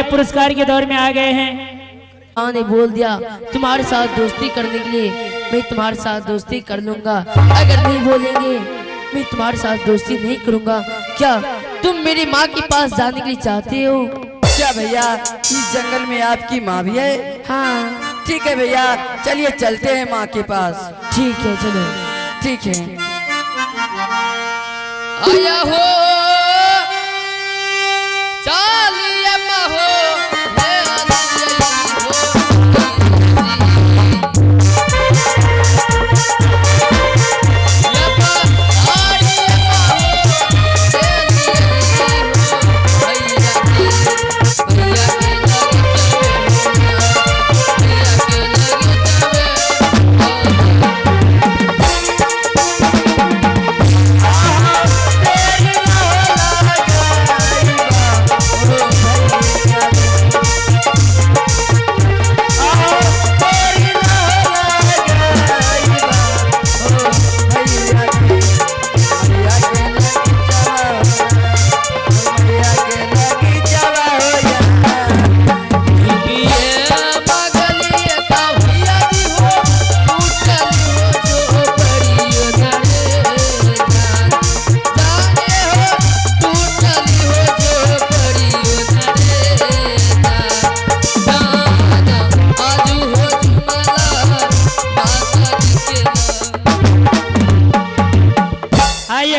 पुरस्कार के दौर में आ गए हैं। माँ ने बोल दिया तुम्हारे साथ दोस्ती करने के लिए मैं तुम्हारे साथ दोस्ती कर लूंगा, अगर नहीं बोलेंगे मैं तुम्हारे साथ दोस्ती नहीं करूंगा। क्या तुम मेरी माँ के पास जाने के लिए चाहते हो? क्या भैया इस जंगल में आपकी माँ भी है? हाँ ठीक है भैया, चलिए चलते हैं माँ के पास। ठीक है चलो। ठीक है। आया हो चालिया हो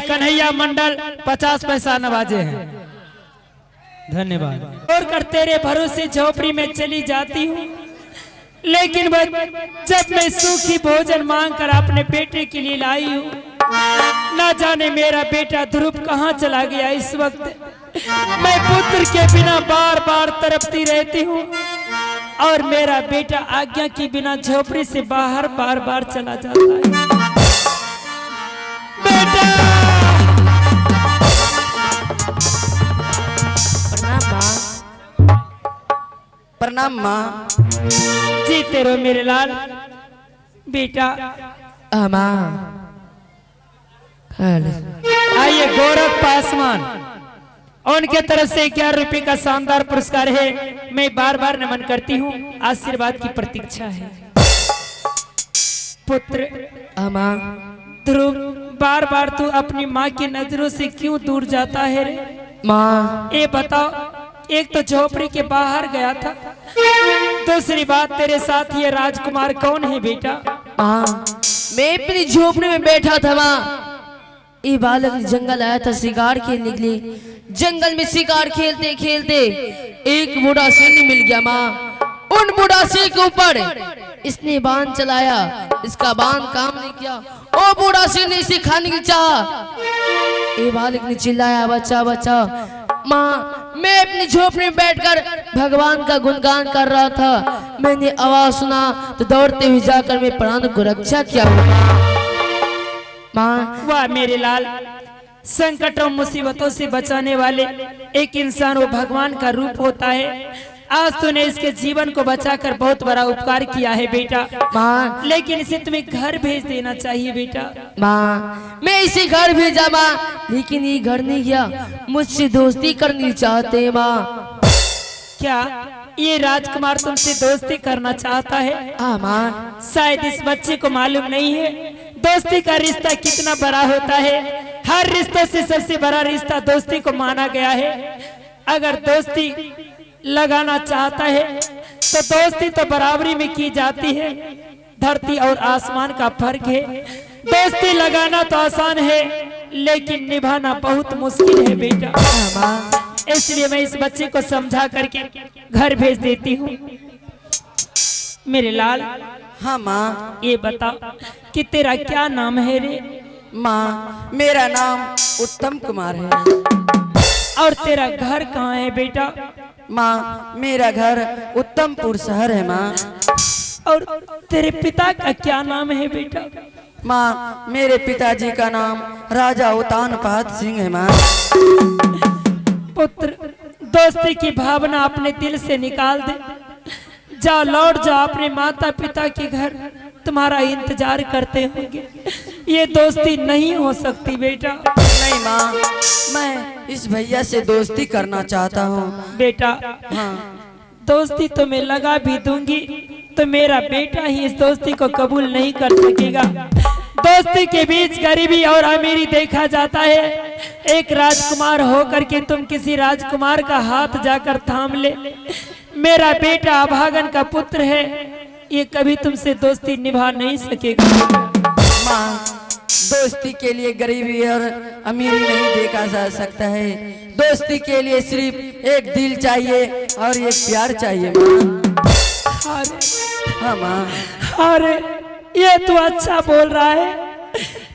कन्हैया मंडल 50 पैसा नवाजे हैं। धन्यवाद। और कर तेरे भरोसे झोपड़ी में चली जाती हूँ, लेकिन जब मैं सूखी भोजन मांग कर अपने बेटे के लिए लाई हूँ, ना जाने मेरा बेटा ध्रुव कहाँ चला गया। इस वक्त मैं पुत्र के बिना बार बार तड़पती रहती हूँ और मेरा बेटा आज्ञा के बिना झोपड़ी से बाहर बार बार चला जाता है। बेटा प्रणाम माँ। जीते रहो मेरे लाल। बेटा आइए गौरव पासवान, उनके तरफ से 11 रुपए का शानदार पुरस्कार है। मैं बार बार नमन करती हूँ, आशीर्वाद की प्रतीक्षा है। पुत्र ध्रुव, बार बार तू अपनी माँ की नजरों से क्यों दूर जाता है रे? माँ ये बताओ, एक तो झोपड़ी के बाहर गया था, दूसरी बात तेरे साथ ये राजकुमार कौन है बेटा? माँ मैं अपनी झोपड़ी में बैठा था माँ, ये बालक जंगल आया था शिकार खेलने के लिए। जंगल में शिकार खेलते खेलते एक बूढ़ा शेर मिल गया माँ। उन बूढ़ा शेर के ऊपर इसने बाण चलाया, इसका बाण काम नहीं किया। ओ बूढ़ा शेर ने इसे खाने की चाहा। ये बालक ने चिल्लाया बच्चा बच्चा। माँ मैं अपनी झोपड़ी में बैठकर भगवान का गुणगान कर रहा था, मैंने आवाज सुना तो दौड़ते हुए जाकर मैं प्राण को रक्षा किया। माँ वाह मेरे लाल, संकटों मुसीबतों से बचाने वाले एक इंसान वो भगवान का रूप होता है। आज तूने इसके जीवन को बचाकर बहुत बड़ा उपकार किया है बेटा। माँ लेकिन इसे तुम्हें घर भेज देना चाहिए बेटा। माँ मैं इसे घर भेजा माँ, लेकिन ये घर नहीं गया, मुझसे दोस्ती करनी चाहते माँ। क्या ये राजकुमार तुमसे दोस्ती करना चाहता है? हाँ माँ। शायद इस बच्चे को मालूम नहीं है दोस्ती का रिश्ता कितना बड़ा होता है। हर रिश्ते से सबसे बड़ा रिश्ता दोस्ती को माना गया है। अगर दोस्ती लगाना चाहता है तो दोस्ती तो बराबरी में की जाती है। धरती और आसमान का फर्क है। दोस्ती लगाना तो आसान है, लेकिन निभाना बहुत मुश्किल है बेटा। इसलिए मैं इस बच्चे को समझा करके घर भेज देती हूँ। मेरे लाल। हाँ माँ। ये बता कि तेरा क्या नाम है रे? माँ मेरा नाम उत्तम कुमार है। और तेरा घर कहाँ है बेटा? माँ मेरा घर उत्तमपुर शहर है माँ। और तेरे पिता का क्या नाम है बेटा? माँ मेरे पिताजी का नाम राजा उतानपाद सिंह है माँ। पुत्र दोस्ती की भावना अपने दिल से निकाल दे। जा लौट जा अपने माता पिता के घर, तुम्हारा इंतजार करते होंगे। ये दोस्ती नहीं हो सकती बेटा। नहीं नहीं माँ, मैं इस भैया से दोस्ती करना चाहता हूँ। बेटा हाँ दोस्ती तो मैं लगा भी दूंगी, तो मेरा बेटा ही इस दोस्ती को कबूल नहीं कर सकेगा। दोस्ती के बीच गरीबी और अमीरी देखा जाता है। एक राजकुमार होकर के तुम किसी राजकुमार का हाथ जाकर थाम ले। मेरा बेटा अभागन का पुत्र है, ये कभी तुमसे दोस्ती निभा नहीं सकेगा। माँ, दोस्ती के लिए गरीबी और अमीरी नहीं देखा जा सकता है। दोस्ती के लिए सिर्फ एक दिल चाहिए और एक प्यार चाहिए माँ। हाँ माँ। अरे ये तो अच्छा बोल रहा है।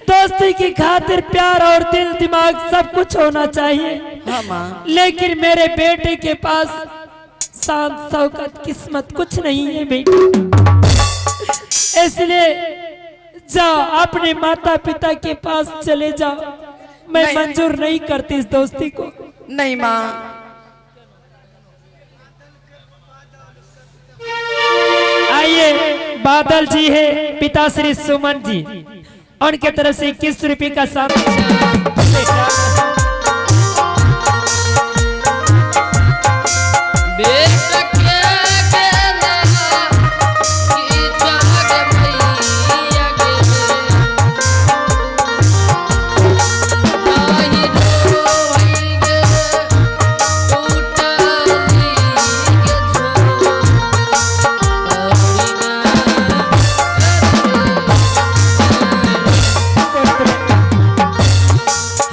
दोस्ती की खातिर प्यार और दिल दिमाग सब कुछ होना चाहिए। हाँ माँ। लेकिन मेरे बेटे के पास शान शौकत किस्मत कुछ नहीं है बेटा, इसलिए जाओ अपने माता पिता के पास चले जाओ। मैं मंजूर नहीं करती इस दोस्ती को। नहीं माँ। आइए बादल जी है पिता श्री सुमन जी, उनके तरफ से 21 रुपये का सामान।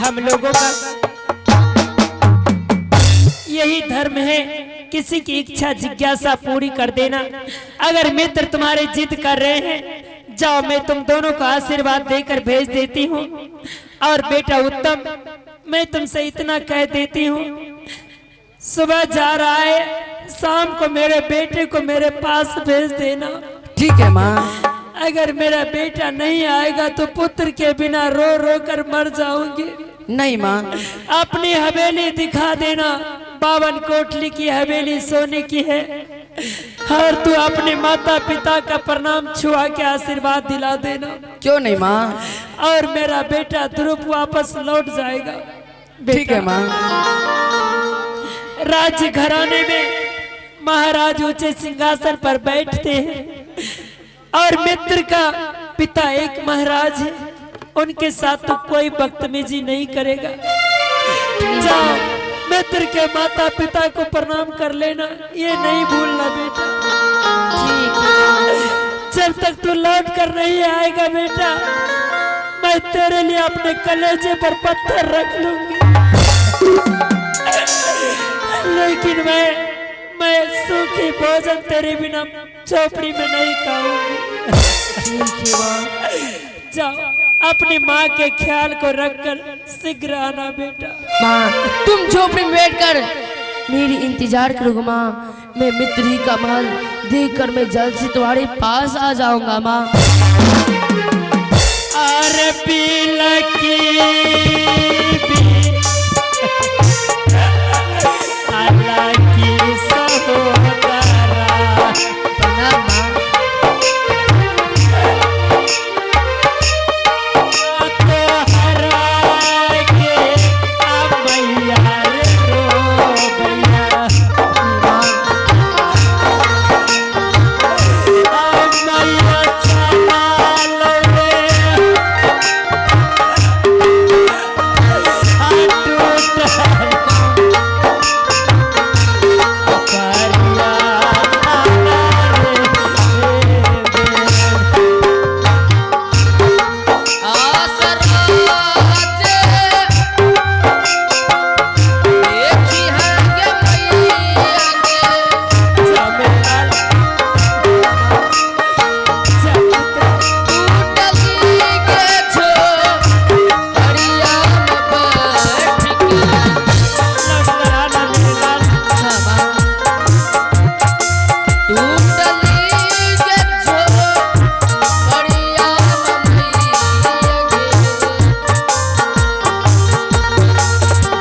हम लोगों का यही धर्म है, किसी की इच्छा जिज्ञासा पूरी कर देना। अगर मित्र तुम्हारे जिद कर रहे हैं, जाओ मैं तुम दोनों को आशीर्वाद देकर भेज देती हूँ। और बेटा उत्तम, मैं तुमसे इतना कह देती हूँ, सुबह जा रहा है, शाम को मेरे बेटे को मेरे पास भेज देना। ठीक है माँ। अगर मेरा बेटा नहीं आएगा तो पुत्र के बिना रो रो कर मर जाऊंगी। नहीं माँ। अपनी हवेली दिखा देना, 52 कोठली की हवेली सोने की है। और तू अपने माता पिता का प्रणाम छुआ के आशीर्वाद दिला देना। क्यों नहीं माँ। और मेरा बेटा ध्रुव वापस लौट जाएगा। ठीक है माँ। राज्य घराने में महाराज ऊंचे सिंहासन पर बैठते हैं और मित्र का पिता एक महाराज है, उनके साथ तो कोई बदतमीजी नहीं करेगा। जाओ मित्र के माता पिता को प्रणाम कर लेना, ये नहीं भूलना बेटा। जब तक तू लौट कर नहीं आएगा बेटा, मैं तेरे लिए अपने कलेजे पर पत्थर रख लूंगी। लेकिन मैं सूखी भोजन तेरे बिना चौपड़ी में नहीं खाऊंगी। जाओ अपनी माँ के ख्याल को रखकर शीघ्र आना बेटा। माँ तुम झोपड़ी में बैठकर मेरी इंतजार करोगे माँ। मैं मित्र ही का महल देखकर मैं जल्द से तुम्हारे पास आ जाऊंगा माँ।